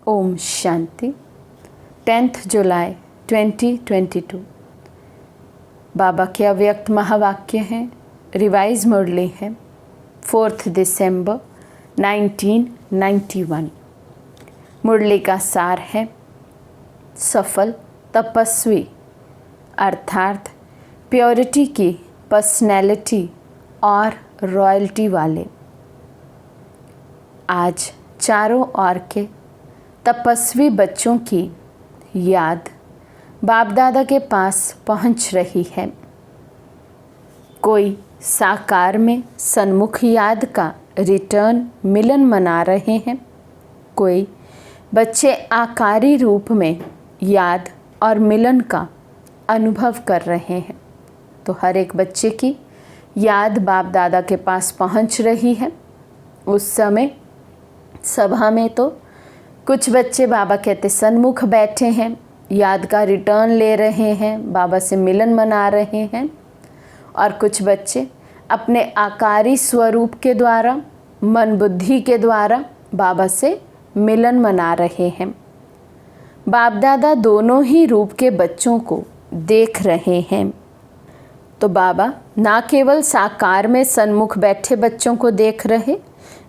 ओम शांति। 10 जुलाई 2022 बाबा के अव्यक्त महावाक्य हैं, रिवाइज मुरली है 4 दिसंबर 1991। मुरली का सार है सफल तपस्वी अर्थात प्योरिटी की पर्सनैलिटी और रॉयल्टी वाले। आज चारों ओर के तपस्वी बच्चों की याद बाप दादा के पास पहुंच रही है। कोई साकार में सन्मुख याद का रिटर्न मिलन मना रहे हैं, कोई बच्चे आकारी रूप में याद और मिलन का अनुभव कर रहे हैं। तो हर एक बच्चे की याद बाप दादा के पास पहुंच रही है। उस समय सभा में तो कुछ बच्चे बाबा कहते सन्मुख बैठे हैं, याद का रिटर्न ले रहे हैं, बाबा से मिलन मना रहे हैं, और कुछ बच्चे अपने आकारी स्वरूप के द्वारा, मन बुद्धि के द्वारा बाबा से मिलन मना रहे हैं। बाप दादा दोनों ही रूप के बच्चों को देख रहे हैं। तो बाबा ना केवल साकार में सन्मुख बैठे बच्चों को देख रहे,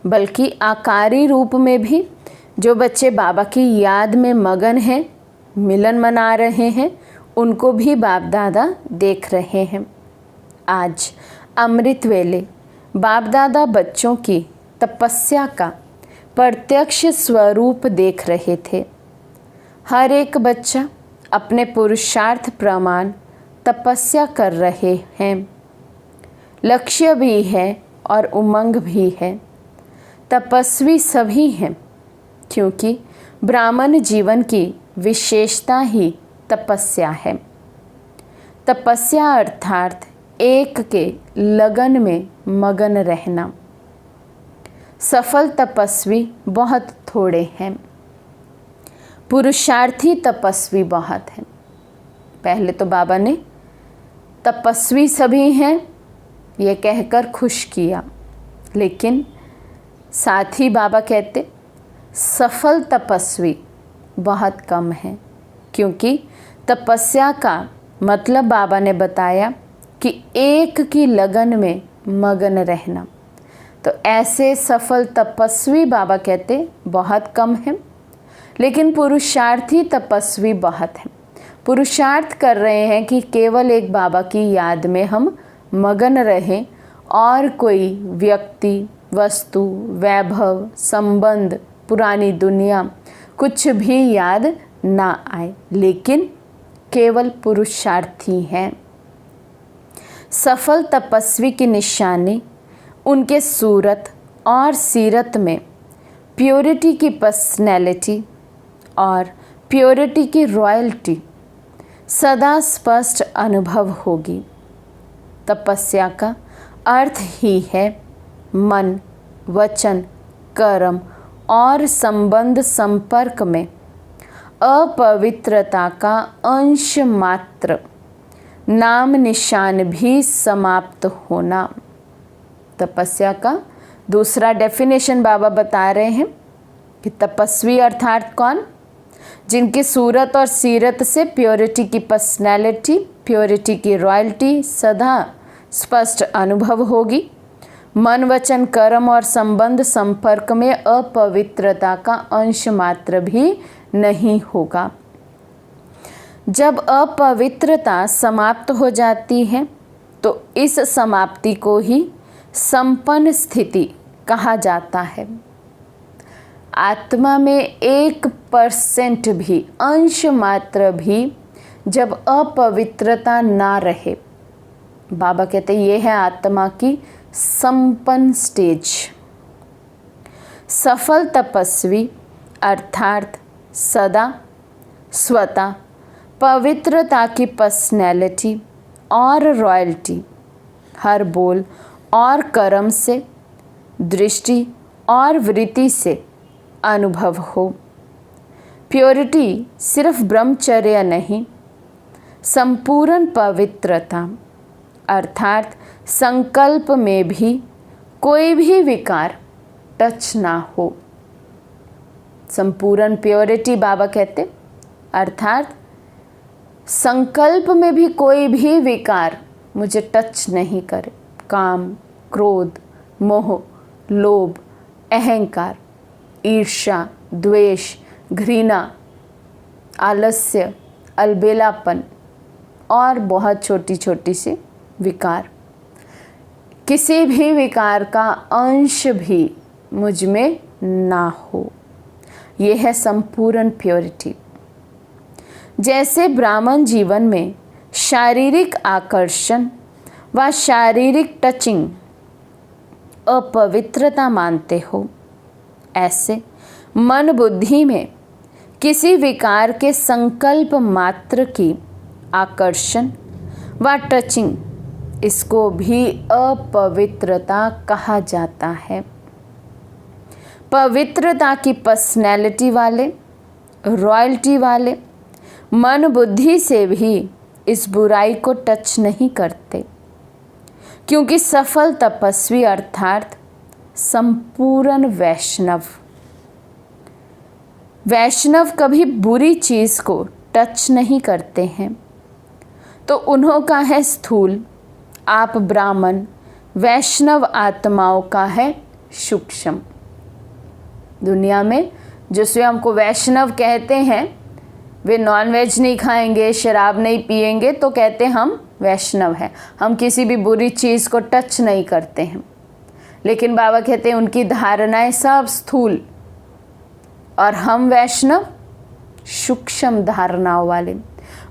बल्कि आकारी रूप में भी जो बच्चे बाबा की याद में मगन हैं, मिलन मना रहे हैं, उनको भी बाप दादा देख रहे हैं। आज अमृत वेले बाप दादा बच्चों की तपस्या का प्रत्यक्ष स्वरूप देख रहे थे। हर एक बच्चा अपने पुरुषार्थ प्रमाण तपस्या कर रहे हैं। लक्ष्य भी है और उमंग भी है। तपस्वी सभी हैं, क्योंकि ब्राह्मण जीवन की विशेषता ही तपस्या है। तपस्या अर्थात एक के लगन में मगन रहना। सफल तपस्वी बहुत थोड़े हैं, पुरुषार्थी तपस्वी बहुत हैं। पहले तो बाबा ने तपस्वी सभी हैं ये कहकर खुश किया, लेकिन साथ ही बाबा कहते सफल तपस्वी बहुत कम हैं, क्योंकि तपस्या का मतलब बाबा ने बताया कि एक की लगन में मगन रहना। तो ऐसे सफल तपस्वी बाबा कहते बहुत कम हैं, लेकिन पुरुषार्थी तपस्वी बहुत हैं। पुरुषार्थ कर रहे हैं कि केवल एक बाबा की याद में हम मगन रहें और कोई व्यक्ति, वस्तु, वैभव, संबंध, पुरानी दुनिया कुछ भी याद ना आए, लेकिन केवल पुरुषार्थी हैं। सफल तपस्वी की निशानी उनके सूरत और सीरत में प्योरिटी की पर्सनैलिटी और प्योरिटी की रॉयल्टी सदा स्पष्ट अनुभव होगी। तपस्या का अर्थ ही है मन, वचन, कर्म और संबंध संपर्क में अपवित्रता का अंश मात्र नाम निशान भी समाप्त होना। तपस्या का दूसरा डेफिनेशन बाबा बता रहे हैं कि तपस्वी अर्थात कौन? जिनकी सूरत और सीरत से प्योरिटी की पर्सनैलिटी, प्योरिटी की रॉयल्टी सदा स्पष्ट अनुभव होगी। मन, वचन, कर्म और संबंध संपर्क में अपवित्रता का अंश मात्र भी नहीं होगा। जब अपवित्रता समाप्त हो जाती है तो इस समाप्ति को ही संपन्न स्थिति कहा जाता है। आत्मा में 1% भी, अंश मात्र भी जब अपवित्रता ना रहे, बाबा कहते ये है आत्मा की संपन्न स्टेज। सफल तपस्वी अर्थात सदा स्वतः पवित्रता की पर्सनैलिटी और रॉयल्टी हर बोल और कर्म से, दृष्टि और वृत्ति से अनुभव हो। प्योरिटी सिर्फ ब्रह्मचर्य नहीं, संपूर्ण पवित्रता अर्थात संकल्प में भी कोई भी विकार टच ना हो। संपूर्ण प्योरिटी बाबा कहते, अर्थात संकल्प में भी कोई भी विकार मुझे टच नहीं करे। काम, क्रोध, मोह, लोभ, अहंकार, ईर्ष्या, द्वेष, घृणा, आलस्य, अलबेलापन और बहुत छोटी छोटी सी विकार, किसी भी विकार का अंश भी मुझ में ना हो। यह है संपूर्ण प्योरिटी। जैसे ब्राह्मण जीवन में शारीरिक आकर्षण व शारीरिक टचिंग अपवित्रता मानते हो, ऐसे मन बुद्धि में किसी विकार के संकल्प मात्र की आकर्षण व टचिंग, इसको भी अपवित्रता कहा जाता है। पवित्रता की पर्सनैलिटी वाले, रॉयल्टी वाले मन बुद्धि से भी इस बुराई को टच नहीं करते, क्योंकि सफल तपस्वी अर्थात संपूर्ण वैष्णव कभी बुरी चीज को टच नहीं करते हैं। तो उन्हों का है स्थूल, आप ब्राह्मण वैष्णव आत्माओं का है सूक्ष्म। दुनिया में जो स्वयं को वैष्णव कहते हैं, वे नॉनवेज नहीं खाएंगे, शराब नहीं पिएंगे, तो कहते हम वैष्णव हैं, हम किसी भी बुरी चीज़ को टच नहीं करते हैं। लेकिन बाबा कहते हैं उनकी धारणाएं सब स्थूल, और हम वैष्णव सूक्ष्म धारणाओं वाले,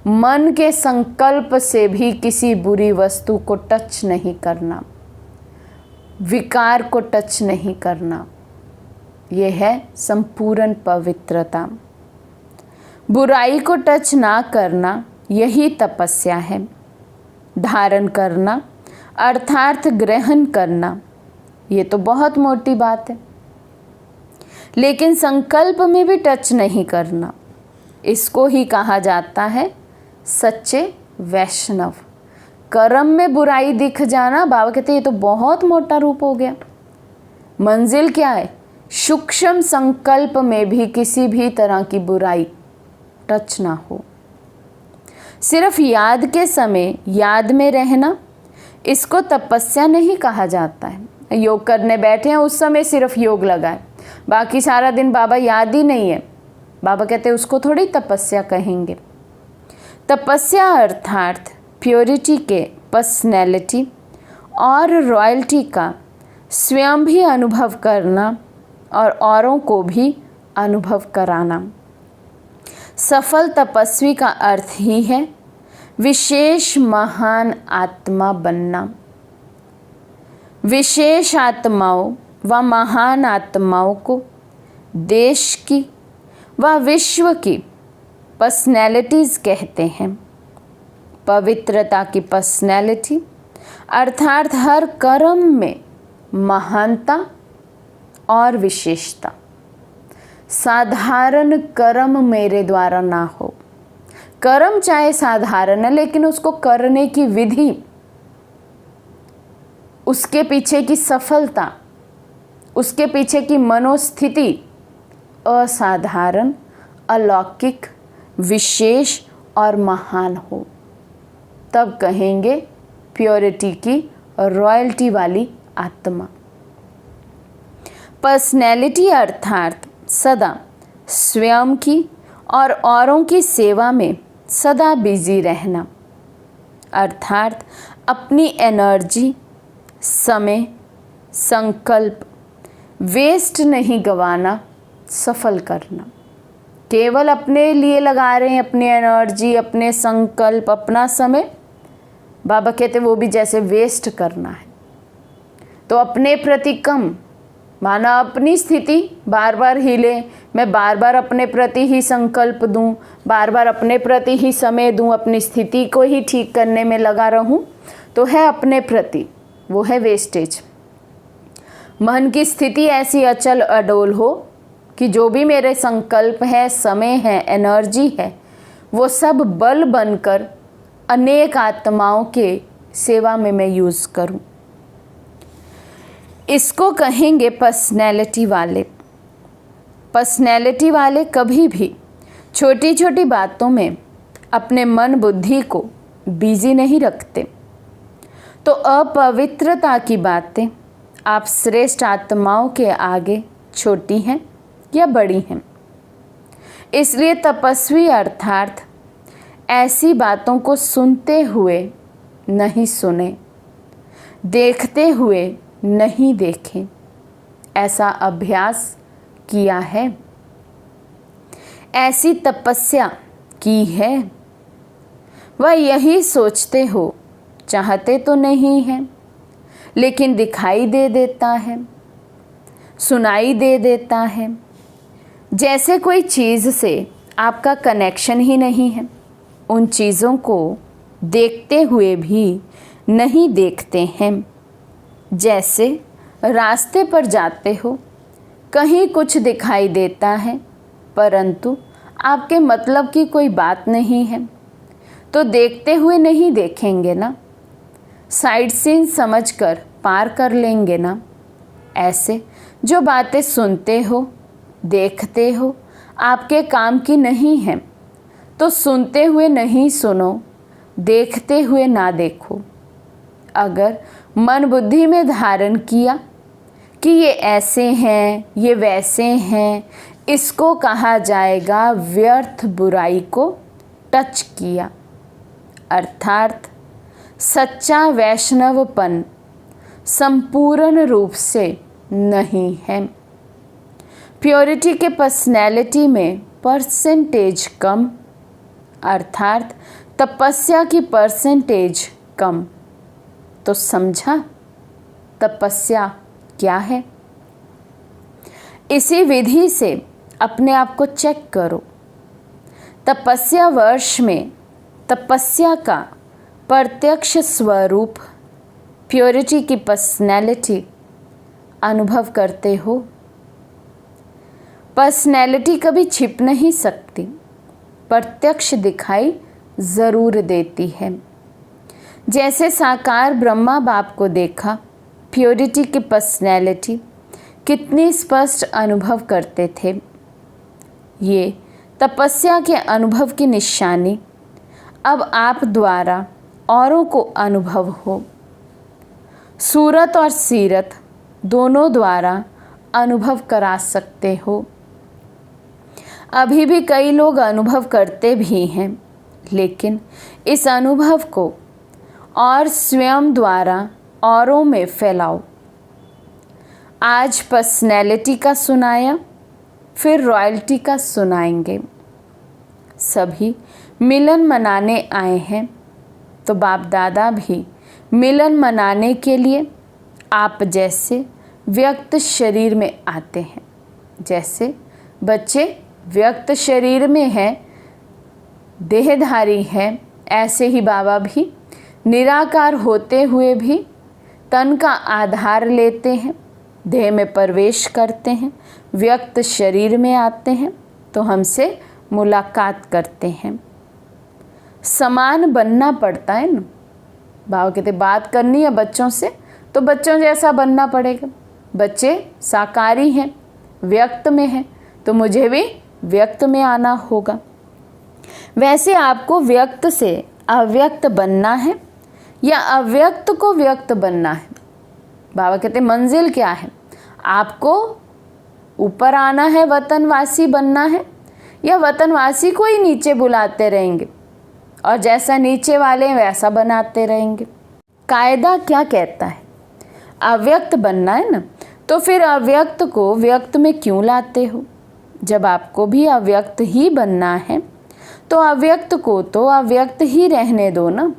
मन के संकल्प से भी किसी बुरी वस्तु को टच नहीं करना, विकार को टच नहीं करना। यह है संपूर्ण पवित्रता। बुराई को टच ना करना, यही तपस्या है। धारण करना अर्थात ग्रहण करना, ये तो बहुत मोटी बात है। लेकिन संकल्प में भी टच नहीं करना, इसको ही कहा जाता है सच्चे वैष्णव। कर्म में बुराई दिख जाना, बाबा कहते ये तो बहुत मोटा रूप हो गया। मंजिल क्या है? सूक्ष्म संकल्प में भी किसी भी तरह की बुराई टच ना हो। सिर्फ याद के समय याद में रहना, इसको तपस्या नहीं कहा जाता है। योग करने बैठे हैं, उस समय सिर्फ योग लगाए, बाकी सारा दिन बाबा याद ही नहीं है, बाबा कहते हैं उसको थोड़ी तपस्या कहेंगे। तपस्या अर्थात प्योरिटी के पर्सनैलिटी और रॉयल्टी का स्वयं भी अनुभव करना और औरों को भी अनुभव कराना। सफल तपस्वी का अर्थ ही है विशेष महान आत्मा बनना। विशेष आत्माओं व महान आत्माओं को देश की व विश्व की पर्सनैलिटीज़ कहते हैं। पवित्रता की पर्सनैलिटी अर्थात हर कर्म में महानता और विशेषता। साधारण कर्म मेरे द्वारा ना हो। कर्म चाहे साधारण है, लेकिन उसको करने की विधि, उसके पीछे की सफलता, उसके पीछे की मनोस्थिति असाधारण, अलौकिक, विशेष और महान हो, तब कहेंगे प्योरिटी की रॉयल्टी वाली आत्मा। पर्सनैलिटी अर्थात सदा स्वयं की और औरों की सेवा में सदा बिजी रहना, अर्थात अपनी एनर्जी, समय, संकल्प वेस्ट नहीं गंवाना, सफल करना। केवल अपने लिए लगा रहे हैं अपनी एनर्जी, अपने संकल्प, अपना समय, बाबा कहते वो भी जैसे वेस्ट करना है। तो अपने प्रति कम, माना अपनी स्थिति बार बार हिले, मैं बार बार अपने प्रति ही संकल्प दूं, बार बार अपने प्रति ही समय दूं, अपनी स्थिति को ही ठीक करने में लगा रहूं, तो है अपने प्रति, वो है वेस्टेज। मन की स्थिति ऐसी अचल अडोल हो कि जो भी मेरे संकल्प है, समय है, एनर्जी है, वो सब बल बनकर अनेक आत्माओं के सेवा में मैं यूज़ करूं। इसको कहेंगे पर्सनैलिटी वाले। पर्सनैलिटी वाले कभी भी छोटी छोटी बातों में अपने मन बुद्धि को बिजी नहीं रखते। तो अपवित्रता की बातें आप श्रेष्ठ आत्माओं के आगे छोटी हैं या बड़ी हैं। इसलिए तपस्वी अर्थात ऐसी बातों को सुनते हुए नहीं सुने, देखते हुए नहीं देखें, ऐसा अभ्यास किया है, ऐसी तपस्या की है। वह यही सोचते हो, चाहते तो नहीं हैं, लेकिन दिखाई दे देता है, सुनाई दे देता है। जैसे कोई चीज़ से आपका कनेक्शन ही नहीं है, उन चीज़ों को देखते हुए भी नहीं देखते हैं। जैसे रास्ते पर जाते हो, कहीं कुछ दिखाई देता है, परंतु आपके मतलब की कोई बात नहीं है, तो देखते हुए नहीं देखेंगे ना, साइड सीन समझकर पार कर लेंगे ना। ऐसे जो बातें सुनते हो, देखते हो, आपके काम की नहीं है, तो सुनते हुए नहीं सुनो, देखते हुए ना देखो। अगर मन बुद्धि में धारण किया कि ये ऐसे हैं, ये वैसे हैं, इसको कहा जाएगा व्यर्थ बुराई को टच किया। अर्थात सच्चा वैष्णवपन संपूर्ण रूप से नहीं है। प्योरिटी के पर्सनैलिटी में परसेंटेज कम, अर्थात तपस्या की परसेंटेज कम। तो समझा तपस्या क्या है? इसी विधि से अपने आप को चेक करो। तपस्या वर्ष में तपस्या का प्रत्यक्ष स्वरूप प्योरिटी की पर्सनैलिटी अनुभव करते हो। पर्सनैलिटी कभी छिप नहीं सकती, प्रत्यक्ष दिखाई ज़रूर देती है। जैसे साकार ब्रह्मा बाप को देखा, प्योरिटी की पर्सनैलिटी कितनी स्पष्ट अनुभव करते थे। ये तपस्या के अनुभव की निशानी अब आप द्वारा औरों को अनुभव हो। सूरत और सीरत दोनों द्वारा अनुभव करा सकते हो। अभी भी कई लोग अनुभव करते भी हैं, लेकिन इस अनुभव को और स्वयं द्वारा औरों में फैलाओ। आज पर्सनैलिटी का सुनाया, फिर रॉयल्टी का सुनाएंगे। सभी मिलन मनाने आए हैं, तो बाप दादा भी मिलन मनाने के लिए आप जैसे व्यक्त शरीर में आते हैं। जैसे बच्चे व्यक्त शरीर में हैं, देहधारी हैं, ऐसे ही बाबा भी निराकार होते हुए भी तन का आधार लेते हैं, देह में प्रवेश करते हैं, व्यक्त शरीर में आते हैं, तो हमसे मुलाकात करते हैं। समान बनना पड़ता है ना। बाबा कहते बात करनी है बच्चों से, तो बच्चों जैसा बनना पड़ेगा। बच्चे साकारी हैं, व्यक्त में हैं, तो मुझे भी व्यक्त में आना होगा। वैसे आपको व्यक्त से अव्यक्त बनना है या अव्यक्त को व्यक्त बनना है। बाबा कहते मंजिल क्या है? आपको ऊपर आना है, वतनवासी बनना है, या वतनवासी को ही नीचे बुलाते रहेंगे और जैसा नीचे वाले वैसा बनाते रहेंगे। कायदा क्या कहता है? अव्यक्त बनना है ना, तो फिर अव्यक्त को व्यक्त में क्यों लाते हो? जब आपको भी अव्यक्त ही बनना है, तो अव्यक्त को तो अव्यक्त ही रहने दो ना।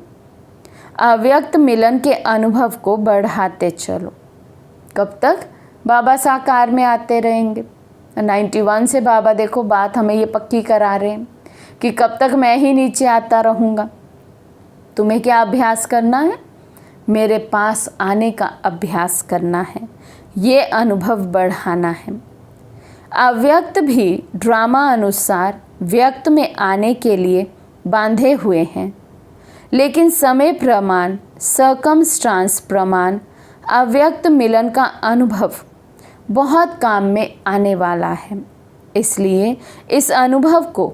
अव्यक्त मिलन के अनुभव को बढ़ाते चलो। कब तक? बाबा साकार में आते रहेंगे। 91 से बाबा देखो बात हमें ये पक्की करा रहे हैं कि कब तक मैं ही नीचे आता रहूँगा। तुम्हें क्या अभ्यास करना है? मेरे पास आने का अभ्यास करना है, ये अनुभव बढ़ाना है। अव्यक्त भी ड्रामा अनुसार व्यक्त में आने के लिए बांधे हुए हैं, लेकिन समय प्रमाण, सर्कमस्टांस प्रमाण अव्यक्त मिलन का अनुभव बहुत काम में आने वाला है। इसलिए इस अनुभव को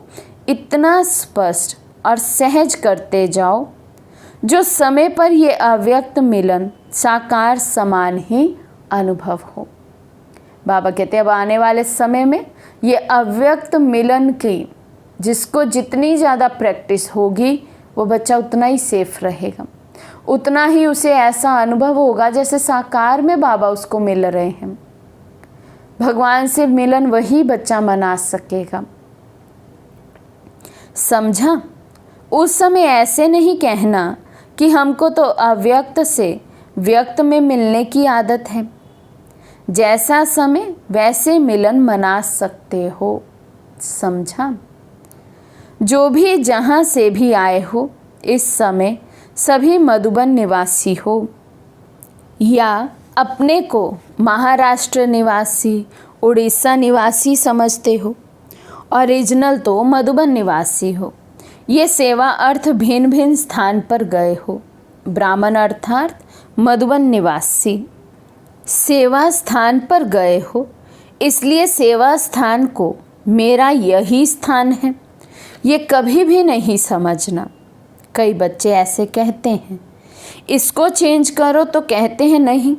इतना स्पष्ट और सहज करते जाओ जो समय पर ये अव्यक्त मिलन साकार समान ही अनुभव हो। बाबा कहते हैं अब आने वाले समय में ये अव्यक्त मिलन की जिसको जितनी ज़्यादा प्रैक्टिस होगी वो बच्चा उतना ही सेफ रहेगा, उतना ही उसे ऐसा अनुभव होगा जैसे साकार में बाबा उसको मिल रहे हैं। भगवान से मिलन वही बच्चा मना सकेगा। समझा? उस समय ऐसे नहीं कहना कि हमको तो अव्यक्त से व्यक्त में मिलने की आदत है, जैसा समय वैसे मिलन मना सकते हो। समझा? जो भी जहाँ से भी आए हो, इस समय सभी मधुबन निवासी हो या अपने को महाराष्ट्र निवासी, उड़ीसा निवासी समझते हो, ओरिजिनल तो मधुबन निवासी हो। ये सेवा अर्थ भिन्न भिन्न स्थान पर गए हो। ब्राह्मण अर्थात मधुबन निवासी सेवा स्थान पर गए हो, इसलिए सेवा स्थान को मेरा यही स्थान है, ये कभी भी नहीं समझना। कई बच्चे ऐसे कहते हैं, इसको चेंज करो तो कहते हैं नहीं,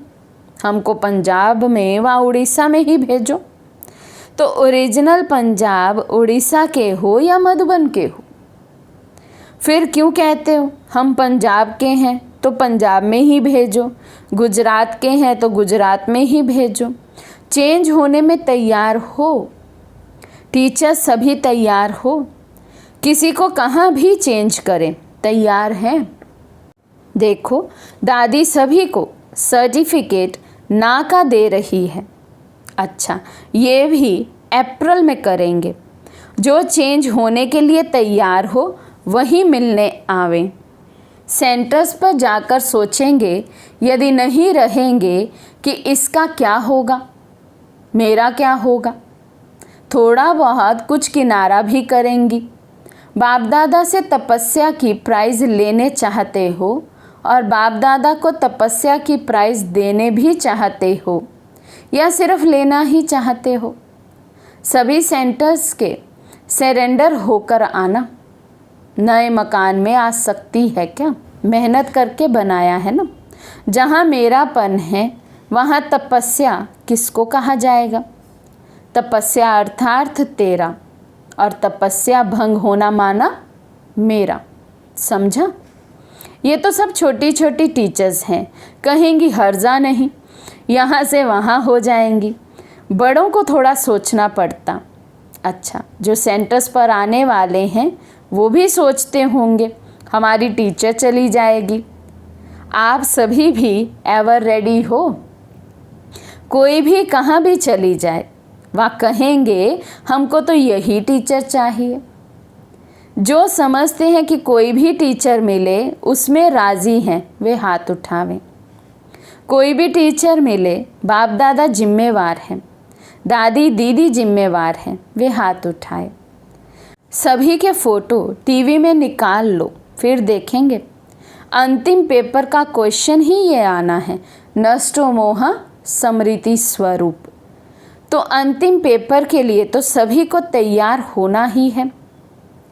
हमको पंजाब में व उड़ीसा में ही भेजो। तो ओरिजिनल पंजाब उड़ीसा के हो या मधुबन के हो, फिर क्यों कहते हो हम पंजाब के हैं तो पंजाब में ही भेजो, गुजरात के हैं तो गुजरात में ही भेजो। चेंज होने में तैयार हो, टीचर सभी तैयार हो, किसी को कहाँ भी चेंज करें तैयार हैं। देखो दादी सभी को सर्टिफिकेट ना का दे रही है। अच्छा, ये भी अप्रैल में करेंगे। जो चेंज होने के लिए तैयार हो वही मिलने आवे। सेंटर्स पर जाकर सोचेंगे यदि नहीं रहेंगे कि इसका क्या होगा, मेरा क्या होगा। थोड़ा बहुत कुछ किनारा भी करेंगी। बाप दादा से तपस्या की प्राइज़ लेने चाहते हो और बाप दादा को तपस्या की प्राइज़ देने भी चाहते हो या सिर्फ लेना ही चाहते हो। सभी सेंटर्स के सरेंडर होकर आना। नए मकान में आ सकती है क्या? मेहनत करके बनाया है ना। जहाँ मेरापन है वहाँ तपस्या किसको कहा जाएगा? तपस्या अर्थात तेरा और तपस्या भंग होना माना मेरा। समझा? ये तो सब छोटी छोटी टीचर्स हैं, कहेंगी हर्जा नहीं, यहाँ से वहाँ हो जाएंगी। बड़ों को थोड़ा सोचना पड़ता। अच्छा, जो सेंटर्स पर आने वाले हैं वो भी सोचते होंगे हमारी टीचर चली जाएगी। आप सभी भी एवर रेडी हो? कोई भी कहाँ भी चली जाए वहाँ कहेंगे हमको तो यही टीचर चाहिए। जो समझते हैं कि कोई भी टीचर मिले उसमें राज़ी हैं वे हाथ उठावें। कोई भी टीचर मिले, बाप दादा जिम्मेवार हैं, दादी दीदी जिम्मेवार हैं, वे हाथ उठाए। सभी के फ़ोटो टीवी में निकाल लो, फिर देखेंगे। अंतिम पेपर का क्वेश्चन ही ये आना है, नष्टो मोह स्मृति स्वरूप। तो अंतिम पेपर के लिए तो सभी को तैयार होना ही है।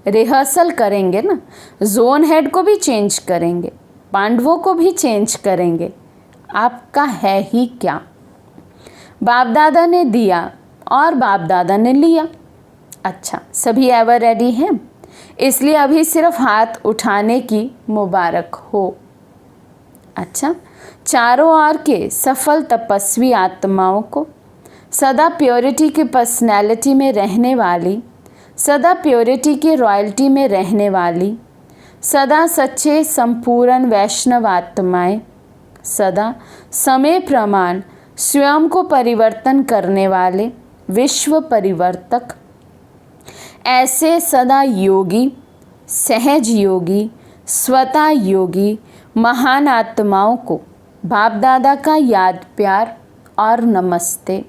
रिहर्सल करेंगे ना, जोन हेड को भी चेंज करेंगे, पांडवों को भी चेंज करेंगे। आपका है ही क्या? बाप दादा ने दिया और बाप दादा ने लिया। अच्छा, सभी एवर रेडी हैं, इसलिए अभी सिर्फ हाथ उठाने की मुबारक हो। अच्छा, चारों ओर के सफल तपस्वी आत्माओं को, सदा प्योरिटी की पर्सनैलिटी में रहने वाली, सदा प्योरिटी की रॉयल्टी में रहने वाली, सदा सच्चे संपूर्ण वैष्णव आत्माएं, सदा समय प्रमाण स्वयं को परिवर्तन करने वाले विश्व परिवर्तक, ऐसे सदा योगी, सहज योगी, स्वतः योगी महान आत्माओं को बाप दादा का याद प्यार और नमस्ते।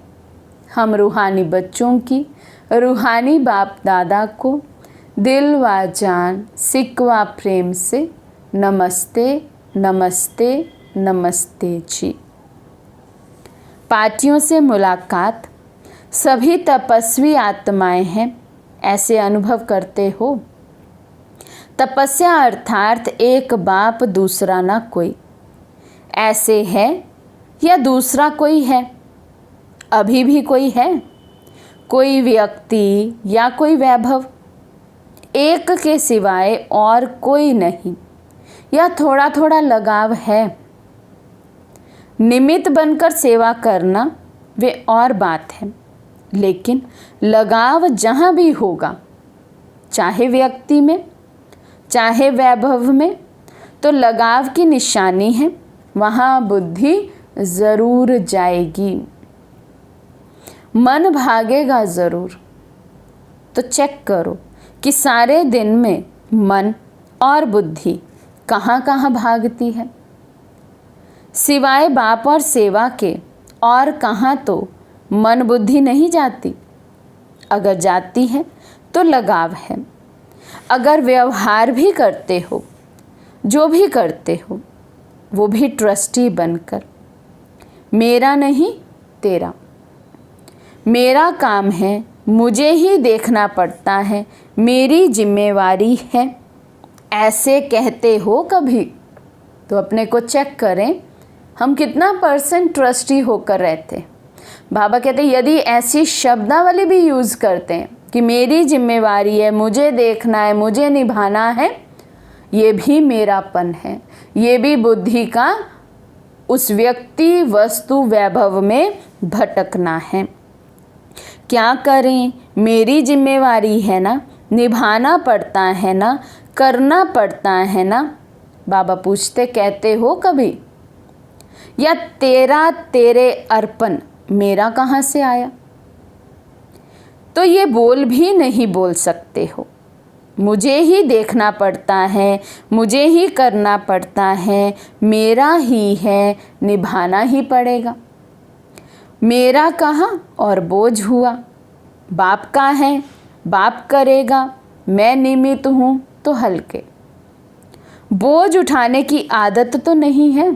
हम रूहानी बच्चों की रूहानी बाप दादा को दिल व जान सिक व प्रेम से नमस्ते नमस्ते नमस्ते जी। पार्टियों से मुलाकात, सभी तपस्वी आत्माएं हैं, ऐसे अनुभव करते हो। तपस्या अर्थात एक बाप दूसरा ना कोई, ऐसे है या दूसरा कोई है? अभी भी कोई है? कोई व्यक्ति या कोई वैभव? एक के सिवाय और कोई नहीं, या थोड़ा थोड़ा लगाव है? निमित्त बनकर सेवा करना वे और बात है, लेकिन लगाव जहाँ भी होगा, चाहे व्यक्ति में चाहे वैभव में, तो लगाव की निशानी है, वहाँ बुद्धि ज़रूर जाएगी। मन भागेगा ज़रूर। तो चेक करो कि सारे दिन में मन और बुद्धि कहाँ कहाँ भागती है। सिवाय बाप और सेवा के और कहाँ तो मन बुद्धि नहीं जाती। अगर जाती है तो लगाव है। अगर व्यवहार भी करते हो, जो भी करते हो, वो भी ट्रस्टी बनकर, मेरा नहीं तेरा, मेरा काम है, मुझे ही देखना पड़ता है, मेरी जिम्मेवारी है, ऐसे कहते हो कभी? तो अपने को चेक करें, हम कितना % ट्रस्टी होकर रहते हैं। बाबा कहते हैं यदि ऐसी शब्दावली भी यूज़ करते हैं कि मेरी जिम्मेवारी है, मुझे देखना है, मुझे निभाना है, ये भी मेरापन है, ये भी बुद्धि का उस व्यक्ति वस्तु वैभव में भटकना है। क्या करें, मेरी जिम्मेवारी है ना, निभाना पड़ता है ना, करना पड़ता है ना। बाबा पूछते कहते हो कभी? या तेरा तेरे अर्पण मेरा कहाँ से आया? तो ये बोल भी नहीं बोल सकते हो। मुझे ही देखना पड़ता है, मुझे ही करना पड़ता है, मेरा ही है, निभाना ही पड़ेगा। मेरा कहाँ और बोझ हुआ, बाप का है, बाप करेगा, मैं निमित्त हूँ तो हल्के। बोझ उठाने की आदत तो नहीं है।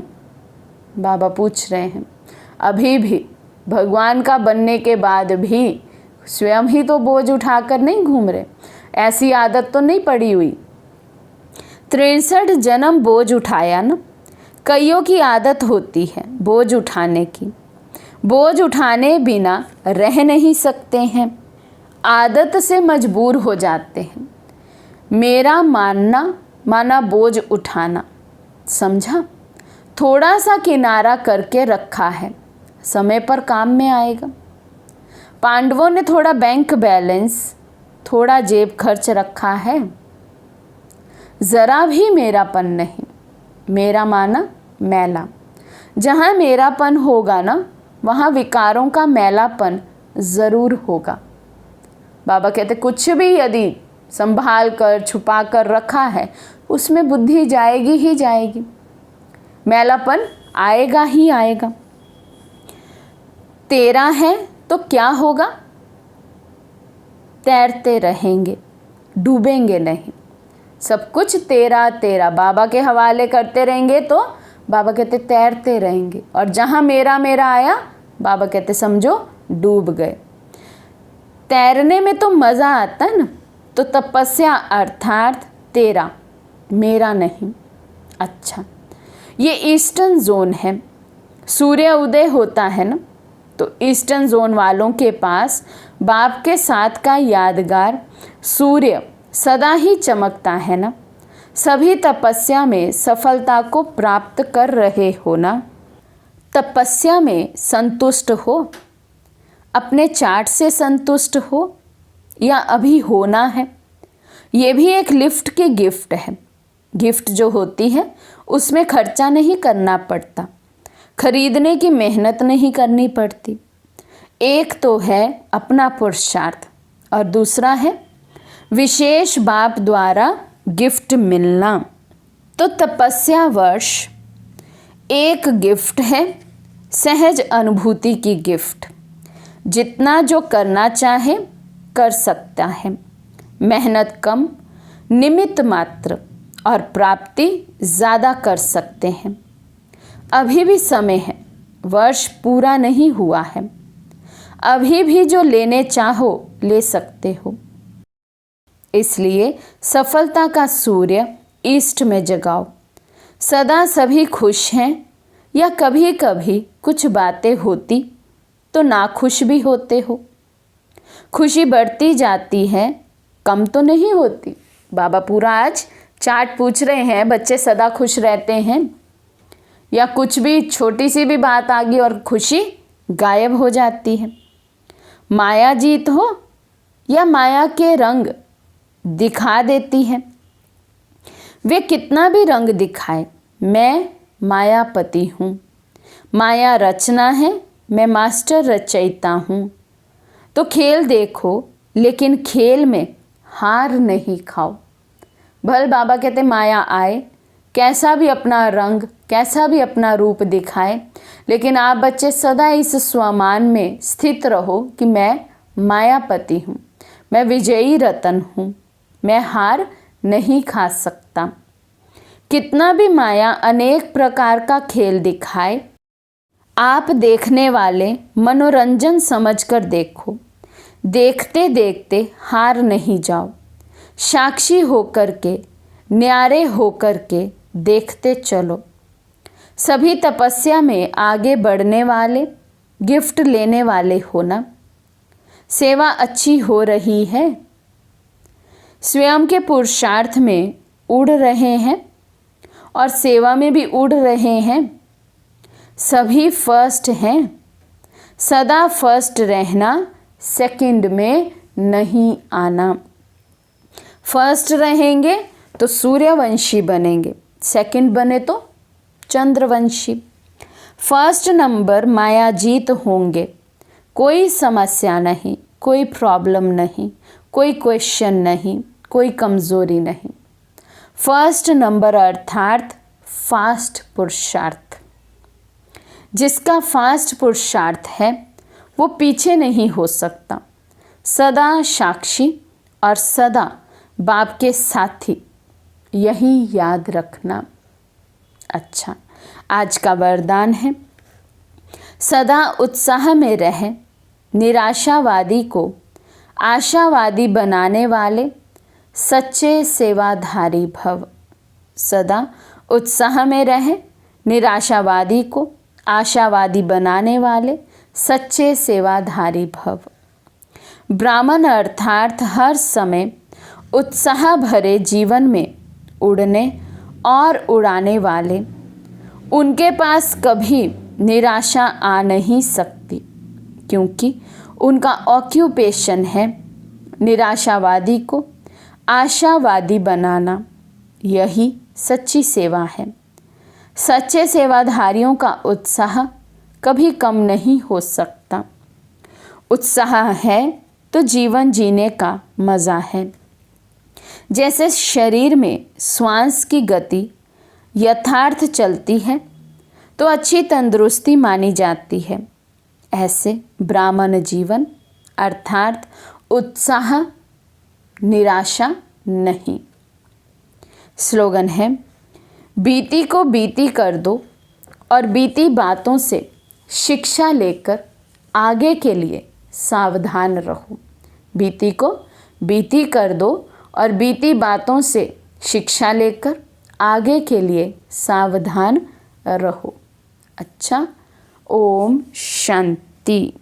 बाबा पूछ रहे हैं अभी भी भगवान का बनने के बाद भी स्वयं ही तो बोझ उठाकर नहीं घूम रहे, ऐसी आदत तो नहीं पड़ी हुई। 63 जन्म बोझ उठाया ना। कईयों की आदत होती है बोझ उठाने की, बोझ उठाने बिना रह नहीं सकते हैं, आदत से मजबूर हो जाते हैं। मेरा माना बोझ उठाना, समझा? थोड़ा सा किनारा करके रखा है, समय पर काम में आएगा। पांडवों ने थोड़ा बैंक बैलेंस, थोड़ा जेब खर्च रखा है। ज़रा भी मेरापन नहीं, मेरा माना मैला। जहाँ मेरापन होगा ना, वहाँ विकारों का मैलापन ज़रूर होगा। बाबा कहते कुछ भी यदि संभाल कर छुपा कर रखा है, उसमें बुद्धि जाएगी ही जाएगी, मैलापन आएगा ही आएगा। तेरा है तो क्या होगा? तैरते रहेंगे, डूबेंगे नहीं। सब कुछ तेरा तेरा बाबा के हवाले करते रहेंगे तो बाबा कहते तैरते रहेंगे। और जहाँ मेरा मेरा आया, बाबा कहते समझो डूब गए। तैरने में तो मज़ा आता है ना। तो तपस्या अर्थात तेरा, मेरा नहीं। अच्छा, ये ईस्टर्न जोन है। सूर्य उदय होता है ना, तो ईस्टर्न जोन वालों के पास बाप के साथ का यादगार सूर्य सदा ही चमकता है ना। सभी तपस्या में सफलता को प्राप्त कर रहे हो ना। तपस्या में संतुष्ट हो, अपने चार्ट से संतुष्ट हो या अभी होना है। ये भी एक लिफ्ट की गिफ्ट है। गिफ्ट जो होती है उसमें खर्चा नहीं करना पड़ता, खरीदने की मेहनत नहीं करनी पड़ती। एक तो है अपना पुरुषार्थ और दूसरा है विशेष बाप द्वारा गिफ्ट मिलना। तो तपस्या वर्ष एक गिफ्ट है, सहज अनुभूति की गिफ्ट। जितना जो करना चाहे कर सकता है, मेहनत कम, निमित्त मात्र और प्राप्ति ज़्यादा कर सकते हैं। अभी भी समय है, वर्ष पूरा नहीं हुआ है। अभी भी जो लेने चाहो ले सकते हो। इसलिए सफलता का सूर्य ईस्ट में जगाओ। सदा सभी खुश हैं या कभी कभी कुछ बातें होती तो नाखुश भी होते हो। खुशी बढ़ती जाती है, कम तो नहीं होती। बाबा पूरा आज चार्ट पूछ रहे हैं, बच्चे सदा खुश रहते हैं या कुछ भी छोटी सी भी बात आ गई और खुशी गायब हो जाती है। माया जीत हो या माया के रंग दिखा देती है। वे कितना भी रंग दिखाए, मैं मायापति हूँ। माया रचना है, मैं मास्टर रचयिता हूँ। तो खेल देखो लेकिन खेल में हार नहीं खाओ। भल बाबा कहते माया आए, कैसा भी अपना रंग, कैसा भी अपना रूप दिखाए, लेकिन आप बच्चे सदा इस स्वमान में स्थित रहो कि मैं मायापति हूँ, मैं विजयी रतन हूँ, मैं हार नहीं खा सकता। कितना भी माया अनेक प्रकार का खेल दिखाए, आप देखने वाले मनोरंजन समझकर देखो। देखते देखते हार नहीं जाओ। साक्षी होकर के, न्यारे होकर के देखते चलो। सभी तपस्या में आगे बढ़ने वाले, गिफ्ट लेने वाले होना। सेवा अच्छी हो रही है, स्वयं के पुरुषार्थ में उड़ रहे हैं और सेवा में भी उड़ रहे हैं। सभी फर्स्ट हैं, सदा फर्स्ट रहना, सेकंड में नहीं आना। फर्स्ट रहेंगे तो सूर्यवंशी बनेंगे, सेकंड बने तो चंद्रवंशी। फर्स्ट नंबर माया जीत होंगे, कोई समस्या नहीं, कोई प्रॉब्लम नहीं, कोई क्वेश्चन नहीं, कोई कमज़ोरी नहीं। फर्स्ट नंबर अर्थात फास्ट पुरुषार्थ। जिसका फास्ट पुरुषार्थ है वो पीछे नहीं हो सकता। सदा साक्षी और सदा बाप के साथी, यही याद रखना। अच्छा, आज का वरदान है, सदा उत्साह में रहे, निराशावादी को आशावादी बनाने वाले सच्चे सेवाधारी भव। सदा उत्साह में रहे, निराशावादी को आशावादी बनाने वाले सच्चे सेवाधारी भव। ब्राह्मण अर्थात हर समय उत्साह भरे जीवन में उड़ने और उड़ाने वाले। उनके पास कभी निराशा आ नहीं सकती, क्योंकि उनका ऑक्यूपेशन है निराशावादी को आशावादी बनाना। यही सच्ची सेवा है। सच्चे सेवाधारियों का उत्साह कभी कम नहीं हो सकता। उत्साह है तो जीवन जीने का मज़ा है। जैसे शरीर में श्वास की गति यथार्थ चलती है तो अच्छी तंदुरुस्ती मानी जाती है, ऐसे ब्राह्मण जीवन अर्थात उत्साह, निराशा नहीं। स्लोगन है, बीती को बीती कर दो और बीती बातों से शिक्षा लेकर आगे के लिए सावधान रहो। बीती को बीती कर दो और बीती बातों से शिक्षा लेकर आगे के लिए सावधान रहो। अच्छा, ओम शांति।